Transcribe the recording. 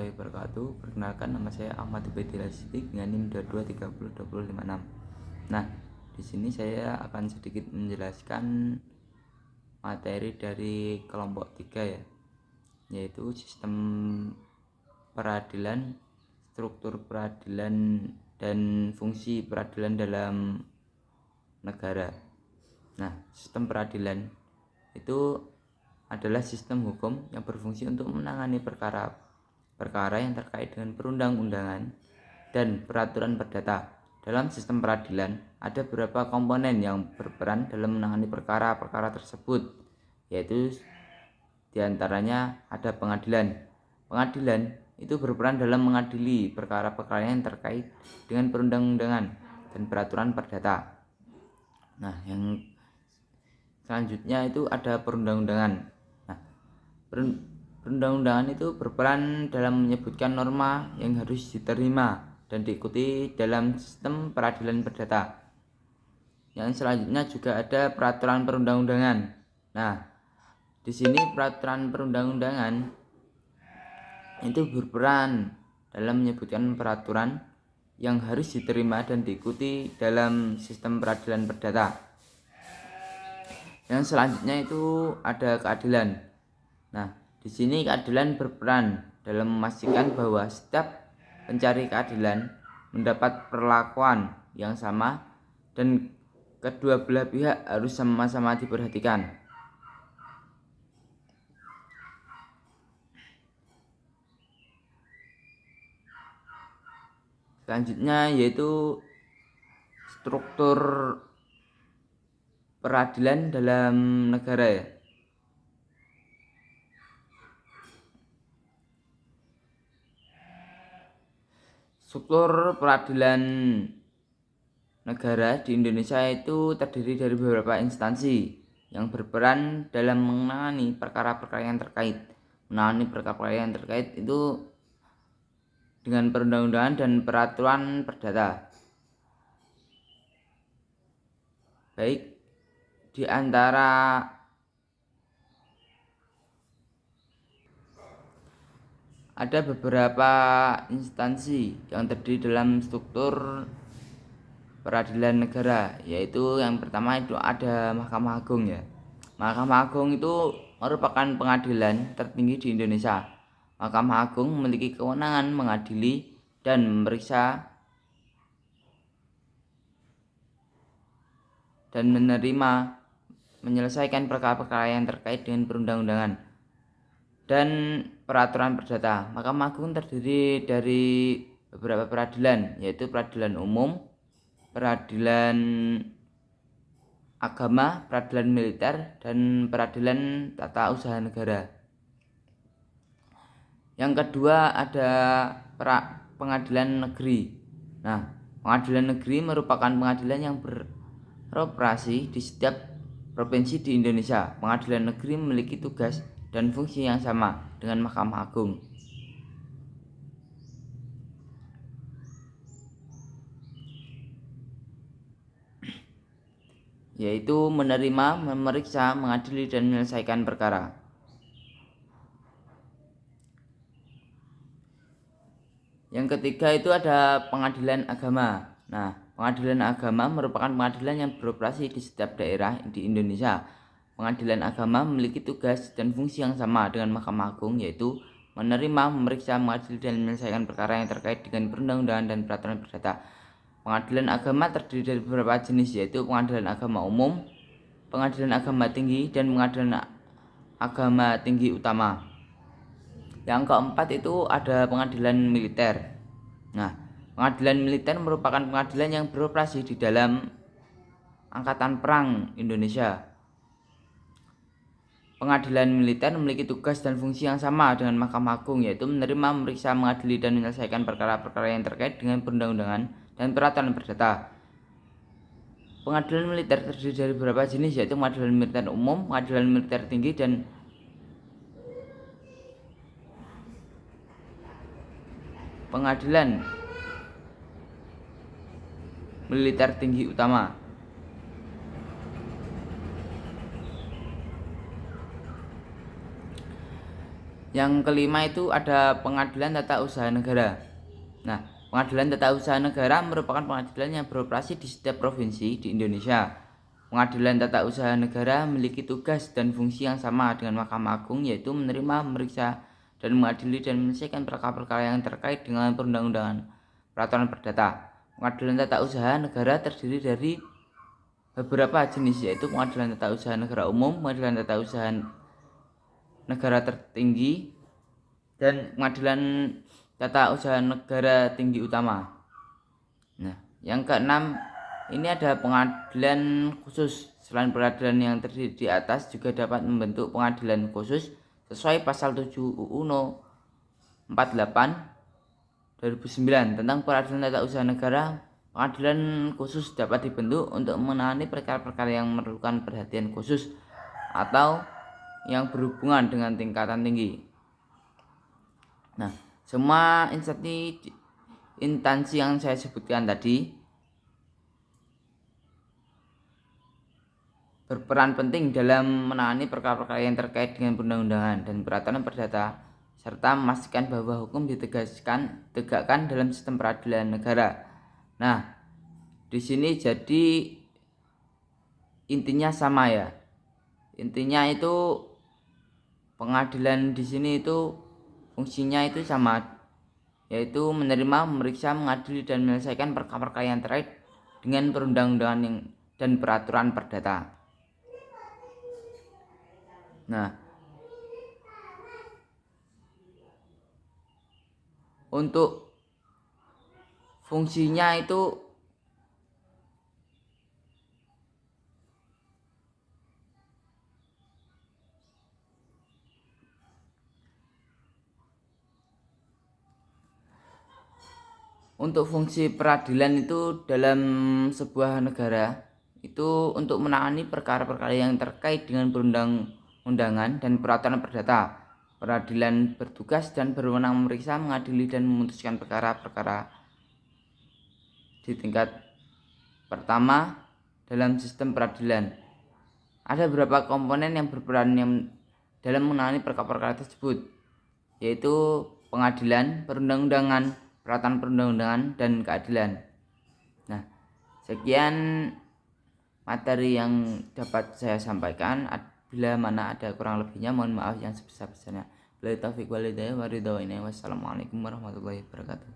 warahmatullahi wabarakatuh. Perkenalkan, nama saya Ahmad Ubaidillah Siddiq dengan NIM 22302056. Nah, di sini saya akan sedikit menjelaskan materi dari kelompok 3 ya, yaitu sistem peradilan, struktur peradilan dan fungsi peradilan dalam negara. Nah, sistem peradilan itu adalah sistem hukum yang berfungsi untuk menangani perkara yang terkait dengan perundang-undangan dan peraturan perdata. Dalam sistem peradilan ada beberapa komponen yang berperan dalam menangani perkara-perkara tersebut, yaitu diantaranya ada pengadilan. Pengadilan itu berperan dalam mengadili perkara-perkara yang terkait dengan perundang-undangan dan peraturan perdata. Nah, yang selanjutnya itu ada perundang-undangan. Nah, perundang-undangan itu berperan dalam menyebutkan norma yang harus diterima dan diikuti dalam sistem peradilan perdata. Yang selanjutnya juga ada peraturan perundang-undangan. Nah, di sini peraturan perundang-undangan itu berperan dalam menyebutkan peraturan yang harus diterima dan diikuti dalam sistem peradilan perdata. Yang selanjutnya itu ada keadilan. Nah, di sini keadilan berperan dalam memastikan bahwa setiap pencari keadilan mendapat perlakuan yang sama dan kedua belah pihak harus sama-sama diperhatikan. Selanjutnya yaitu struktur peradilan dalam negara ya. Struktur peradilan negara di Indonesia itu terdiri dari beberapa instansi yang berperan dalam menangani perkara-perkara yang terkait. Menangani perkara-perkara yang terkait itu dengan perundang-undangan dan peraturan perdata. Baik, di antara ada beberapa instansi yang terdiri dalam struktur peradilan negara, yaitu yang pertama itu ada Mahkamah Agung ya. Mahkamah Agung itu merupakan pengadilan tertinggi di Indonesia. Mahkamah Agung memiliki kewenangan mengadili dan memeriksa dan menyelesaikan perkara-perkara yang terkait dengan perundang-undangan dan peraturan perdata. Mahkamah Agung terdiri dari beberapa peradilan, yaitu peradilan umum, peradilan agama, peradilan militer, dan peradilan tata usaha negara. Yang kedua ada pengadilan negeri. Nah, pengadilan negeri merupakan pengadilan yang beroperasi di setiap provinsi di Indonesia. Pengadilan negeri memiliki tugas dan fungsi yang sama dengan Mahkamah Agung, yaitu menerima, memeriksa, mengadili, dan menyelesaikan perkara. Yang ketiga itu ada pengadilan agama. Nah, pengadilan agama merupakan pengadilan yang beroperasi di setiap daerah di Indonesia. Pengadilan agama memiliki tugas dan fungsi yang sama dengan Mahkamah Agung, yaitu menerima, memeriksa, mengadili, dan menyelesaikan perkara yang terkait dengan perundang-undangan dan peraturan perdata. Pengadilan agama terdiri dari beberapa jenis, yaitu pengadilan agama umum, pengadilan agama tinggi, dan pengadilan agama tinggi utama. Yang keempat itu ada pengadilan militer. Nah, pengadilan militer merupakan pengadilan yang beroperasi di dalam Angkatan Perang Indonesia. Pengadilan militer memiliki tugas dan fungsi yang sama dengan Mahkamah Agung, yaitu menerima, memeriksa, mengadili, dan menyelesaikan perkara-perkara yang terkait dengan perundang-undangan dan peraturan perdata. Pengadilan militer terdiri dari beberapa jenis, yaitu pengadilan militer umum, pengadilan militer tinggi, dan pengadilan militer tinggi utama. Yang kelima itu ada Pengadilan Tata Usaha Negara. Nah, Pengadilan Tata Usaha Negara merupakan pengadilan yang beroperasi di setiap provinsi di Indonesia. Pengadilan Tata Usaha Negara memiliki tugas dan fungsi yang sama dengan Mahkamah Agung, yaitu menerima, memeriksa, dan mengadili dan menyelesaikan perkara-perkara yang terkait dengan perundang-undangan, peraturan perdata. Pengadilan Tata Usaha Negara terdiri dari beberapa jenis, yaitu Pengadilan Tata Usaha Negara Umum, Pengadilan Tata Usaha Negara Tertinggi, dan Pengadilan Tata Usaha Negara Tinggi Utama. Nah, yang keenam ini ada pengadilan khusus. Selain peradilan yang terdiri di atas, juga dapat membentuk pengadilan khusus sesuai pasal 7 UU No 48 2009 tentang peradilan tata usaha negara. Pengadilan khusus dapat dibentuk untuk menangani perkara-perkara yang memerlukan perhatian khusus atau yang berhubungan dengan tingkatan tinggi. Nah, semua instansi yang saya sebutkan tadi berperan penting dalam menangani perkara-perkara yang terkait dengan perundang-undangan dan peraturan perdata, serta memastikan bahwa hukum ditegakkan dalam sistem peradilan negara. Nah, di sini jadi intinya sama ya. Intinya itu pengadilan di sini itu fungsinya itu sama, yaitu menerima, memeriksa, mengadili, dan menyelesaikan perkara-perkara yang terkait dengan perundang-undangan dan peraturan perdata. Nah, untuk fungsinya itu untuk fungsi peradilan itu dalam sebuah negara itu untuk menangani perkara-perkara yang terkait dengan perundang-undangan dan peraturan perdata. Peradilan bertugas dan berwenang memeriksa, mengadili, dan memutuskan perkara-perkara di tingkat pertama dalam sistem peradilan. Ada beberapa komponen yang berperan dalam menangani perkara-perkara tersebut, yaitu pengadilan, perundang-undangan, peraturan perundang-undangan, dan keadilan. Nah, sekian materi yang dapat saya sampaikan. Bila mana ada kurang lebihnya, mohon maaf yang sebesar-besarnya. Wassalamualaikum warahmatullahi wabarakatuh.